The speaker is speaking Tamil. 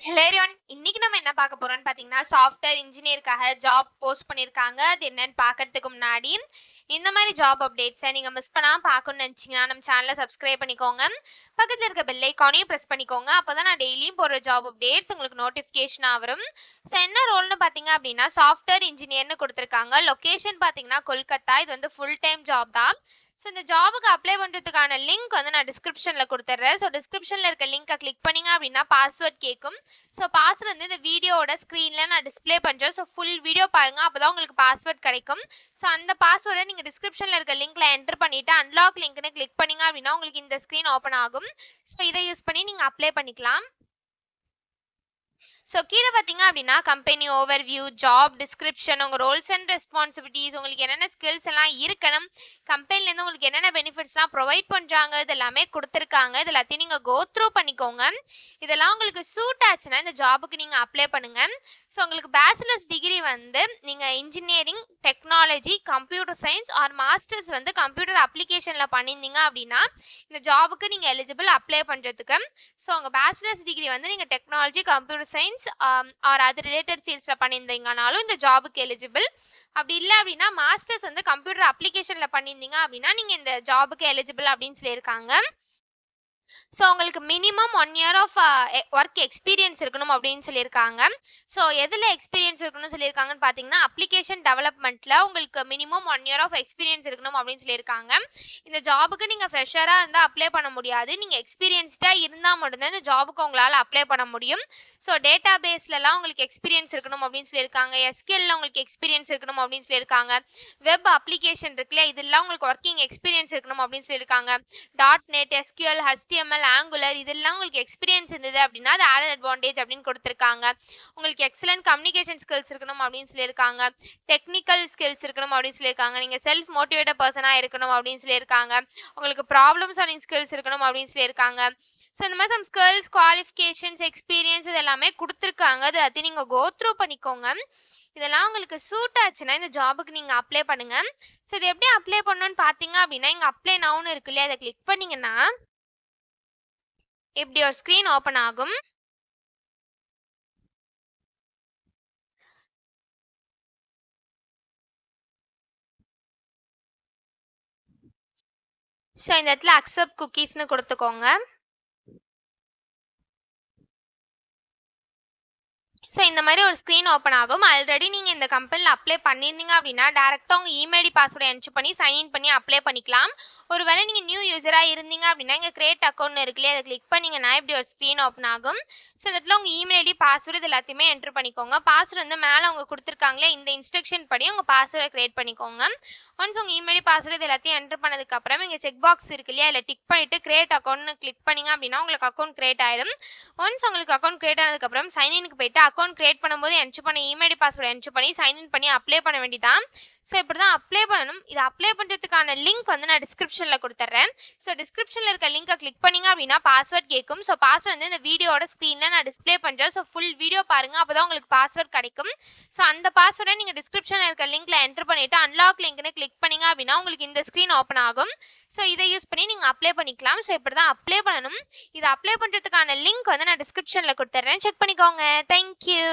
ஹலோ எவ்ரிவன், இன்னைக்கு நம்ம என்ன பார்க்க போறோம்னு பாத்தீங்கன்னா சாஃப்ட்வேர் இன்ஜினியருக்காக ஜாப் போஸ்ட் பண்ணிருக்காங்க. அது என்னன்னு பார்க்கறதுக்கு முன்னாடி இந்த மாதிரி ஜாப் அப்டேட்ஸை நீங்க மிஸ் பண்ணாம பார்க்கணும்னு நினைச்சீங்கன்னா நம்ம சேனலை சப்ஸ்கிரைப் பண்ணிக்கோங்க. பக்கத்துல இருக்க பெல் ஐக்கானையும் பிரஸ் பண்ணிக்கோங்க. அப்பதான் நான் டெய்லியும் போடுற ஜாப் அப்டேட்ஸ் உங்களுக்கு நோட்டிபிகேஷனா வரும். ஸோ என்ன ரோல்னு பாத்தீங்க அப்படின்னா சாஃப்ட்வேர் இன்ஜினியர்னு கொடுத்துருக்காங்க. லொகேஷன் பாத்தீங்கன்னா கொல்கத்தா. இது வந்து ஃபுல் டைம் ஜாப் தான். ஸோ இந்த ஜாபுக்கு அப்ளை பண்ணுறதுக்கான லிங்க் வந்து நான் டிஸ்கிரிப்ஷனில் கொடுத்துட்றேன். ஸோ டிஸ்கிரிப்ஷனில் இருக்க லிங்கை கிளிக் பண்ணிங்க அப்படின்னா பாஸ்வேர்ட் கேட்கும். ஸோ பாஸ்வேர்ட் வந்து இந்த வீடியோட ஸ்க்ரீனில் நான் டிஸ்பிளே பண்ணுறேன். ஸோ ஃபுல் வீடியோ பாருங்கள், அப்போ தான் உங்களுக்கு பாஸ்வேர்ட் கிடைக்கும். ஸோ அந்த பாஸ்வேர்டை நீங்கள் டிஸ்கிரிப்ஷனில் இருக்க லிங்க்கில் என்டர் பண்ணிவிட்டு அன்லாக் லிங்க்னு கிளிக் பண்ணிங்க அப்படின்னா உங்களுக்கு இந்த ஸ்க்ரீன் ஓப்பன் ஆகும். ஸோ இதை யூஸ் பண்ணி நீங்கள் அப்ளை பண்ணிக்கலாம். ஸோ கீழே பார்த்தீங்க அப்படின்னா கம்பெனி ஓவர்வியூ, ஜாப் டிஸ்கிரிப்ஷன், உங்கள் ரோல்ஸ் அண்ட் ரெஸ்பான்சிபிலிட்டிஸ், உங்களுக்கு என்னென்ன ஸ்கில்ஸ் எல்லாம் இருக்கணும், கம்பெனிலேருந்து உங்களுக்கு என்னென்ன பெனிஃபிட்ஸ்லாம் ப்ரொவைட் பண்ணுறாங்க, இது எல்லாமே கொடுத்துருக்காங்க. இது எல்லாத்தையும் நீங்கள் கோ த்ரூ பண்ணிக்கோங்க. இதெல்லாம் உங்களுக்கு சூட் ஆச்சுன்னா இந்த ஜாபுக்கு நீங்கள் அப்ளை பண்ணுங்கள். ஸோ உங்களுக்கு பேச்சுலர்ஸ் டிகிரி வந்து நீங்கள் engineering, technology, computer science or masters வந்து கம்ப்யூட்டர் அப்ளிகேஷனில் பண்ணியிருந்தீங்க அப்படின்னா இந்த ஜாபுக்கு நீங்கள் எலிஜிபிள் அப்ளை பண்ணுறதுக்கு. ஸோ உங்கள் பேச்சுலர்ஸ் டிகிரி வந்து நீங்கள் டெக்னாலஜி, கம்ப்யூட்டர் சயின்ஸ் ஆர் அது ரிலேட்டட் ஃபீல்ட்ஸ்ல பண்ணியிருந்தீங்கனாலும் இந்த ஜாபுக்கு எலிஜிபிள். அப்படி இல்லை அப்படின்னா மாஸ்டர்ஸ் வந்து கம்ப்யூட்டர் அப்ளிகேஷன்ல பண்ணியிருந்தீங்க அப்படின்னா நீங்க இந்த ஜாபுக்கு எலிஜிபிள் அப்படின்னு சொல்லியிருக்காங்க. ஸோ உங்களுக்கு minimum 1 year of work experience இருக்கணும் அப்படின்னு சொல்லியிருக்காங்க. ஸோ எதில் எக்ஸ்பீரியன்ஸ் இருக்கணும்னு சொல்லியிருக்காங்கன்னு பார்த்தீங்கன்னா அப்ளிகேஷன் டெவலப்மெண்ட்டில் உங்களுக்கு மினிமம் 1 year ஆஃப் எக்ஸ்பீரியன்ஸ் இருக்கணும் அப்படின்னு சொல்லியிருக்காங்க. இந்த ஜாபுக்கு நீங்கள் ஃப்ரெஷராக இருந்தால் அப்ளை பண்ண முடியாது. நீங்கள் எக்ஸ்பீரியன்ஸ்டாக இருந்தால் மட்டும்தான் இந்த ஜாபுக்கு உங்களால் அப்ளை பண்ண முடியும். ஸோ டேட்டா பேஸ்லலாம் உங்களுக்கு எக்ஸ்பீரியன்ஸ் இருக்கணும் அப்படின்னு சொல்லியிருக்காங்க. எஸ்கியூஎல்ல உங்களுக்கு எக்ஸ்பீரியன்ஸ் இருக்கணும் அப்படின்னு சொல்லியிருக்காங்க. வெப் அப்ளிகேஷன் இருக்குல்ல, இதெல்லாம் உங்களுக்கு ஒர்க்கிங் எக்ஸ்பீரியன்ஸ் இருக்கணும் அப்படின்னு சொல்லியிருக்காங்க. .NET, SQL, HTML, Angular இதெல்லாம் உங்களுக்கு எக்ஸ்பீரியன்ஸ் இருந்தது அப்படின்னா அது ஆடட் அட்வான்டேஜ் அப்படின்னு கொடுத்துருக்காங்க. உங்களுக்கு எக்ஸலன்ட் கம்யூனிகேஷன் ஸ்கில்ஸ் இருக்கணும் அப்படின்னு சொல்லியிருக்காங்க. டெக்னிக்கல் ஸ்கில்ஸ் இருக்கணும் அப்படின்னு சொல்லியிருக்காங்க. நீங்கள் செல்ஃப் மோட்டிவேட்டட் பர்சனாக இருக்கணும் அப்படின்னு சொல்லியிருக்காங்க. உங்களுக்கு ப்ராப்ளம் சால்விங் ஸ்கில்ஸ் இருக்கணும் அப்படின்னு சொல்லியிருக்காங்க. ஸோ இந்த மாதிரி சம் ஸ்கில்ஸ், குவாலிஃபிகேஷன்ஸ், எக்ஸ்பீரியன்ஸ் இது எல்லாமே கொடுத்துருக்காங்க. அது எல்லாத்தையும் நீங்கள் கோ த்ரூ பண்ணிக்கோங்க. இதெல்லாம் உங்களுக்கு சூட் ஆச்சுன்னா இந்த ஜாபுக்கு நீங்க அப்ளை பண்ணுங்க. ஸோ இது எப்படி அப்ளை பண்ணணும்னு பார்த்தீங்க அப்படின்னா இங்க அப்ளை நவுன்னு இருக்கு இல்லையா, அதை கிளிக் பண்ணீங்கன்னா இப்படி ஒரு ஸ்க்ரீன் ஓப்பன் ஆகும். ஸோ இந்த இடத்துல அக்செப்ட் குக்கீஸ்னு கொடுத்துக்கோங்க. ஸோ இந்த மாதிரி ஒரு ஸ்க்ரீன் ஓப்பன் ஆகும். ஆல்ரெடி நீங்கள் இந்த கம்பெனியில் அப்ளை பண்ணியிருந்தீங்க அப்படின்னா டேரெக்டாக உங்கள் இமெயில் பாஸ்வேர்டை என்ட்ரு பண்ணி சைன்இன் பண்ணி அப்ளை பண்ணிக்கலாம். ஒருவேளை நீங்கள் நியூ யூஸராக இருந்தீங்க அப்படின்னா இங்கே கிரியேட் அக்கௌண்ட் இருக்குல்லையே, அதை கிளிக் பண்ணிங்கன்னா இப்படி ஒரு ஸ்க்ரீன் ஓப்பன் ஆகும். ஸோ இந்த இடத்துல உங்கள் இமெயில் ஐடி, பாஸ்வேர்டு இது எல்லாத்தையுமே என்ட்ரு பண்ணிக்கோங்க. பாஸ்வேர்டு வந்து மேலே அவங்க கொடுத்துருக்காங்களே இந்த இன்ஸ்ட்ரக்ஷன் படி உங்கள் பாஸ்வேர்டை கிரியேட் பண்ணிக்கோங்க. ஒன்ஸ் உங்கள் இமெயில் பாஸ்வேர்டு இது எல்லாத்தையும் என்ட்ரு பண்ணதுக்கப்புறம் இங்கே செக் பாக்ஸ் இருக்கு இல்லையா, இல்லை டிக் பண்ணிவிட்டு கிரியேட் அக்கௌண்ட்னு கிளிக் பண்ணிங்க அப்படின்னா உங்களுக்கு அக்கௌண்ட் கிரியேட் ஆகிடும். ஒன்ஸ் உங்களுக்கு அக்கௌண்ட் கிரியேட் ஆனதுக்கப்புறம் சைன்இனுக்கு போயிட்டு அக்கௌண்ட் கிரியேட் பண்ணும்போது என்ட்ரு பண்ணி இமெயில் பாஸ்வேர்டு என்ட்ரு பண்ணி சைன்இன் பண்ணி அப்ளை பண்ண வேண்டியதான். ஸோ இப்படி தான் அப்ளை பண்ணணும். இது அப்ளை பண்ணுறதுக்கான லிங்க் வந்து நான் டிஸ்கிரிப்ஷனில் கொடுத்துட்றேன். ஸோ டிஸ்கிரிப்ஷனில் இருக்க லிங்கை கிளிக் பண்ணிங்க அப்படின்னா பாஸ்வேர்ட் கேட்கும். ஸோ பாஸ்வேர்ட் வந்து இந்த வீடியோட ஸ்க்ரீனில் நான் டிஸ்பிளே பண்ணுறேன். ஸோ ஃபுல் வீடியோ பாருங்கள், அப்போ தான் உங்களுக்கு பாஸ்வேர்ட் கிடைக்கும். ஸோ அந்த பாஸ்வேர்டை நீங்கள் டிஸ்கிரிப்ஷனில் இருக்க லிங்க்ல என்ட்ரு பண்ணிவிட்டு அன்லாக் லிங்க்னு கிளிக் பண்ணிங்க அப்படின்னா உங்களுக்கு இந்த ஸ்க்ரீன் ஓப்பன் ஆகும். ஸோ இதை யூஸ் பண்ணி நீங்கள் அப்ளை பண்ணிக்கலாம். ஸோ இப்படி தான் அப்ளை பண்ணணும். இதை அப்ளை பண்ணுறதுக்கான லிங்க் வந்து நான் டிஸ்கிரிப்ஷனில் கொடுத்துட்றேன். செக் பண்ணிக்கோங்க. தேங்க்யூ.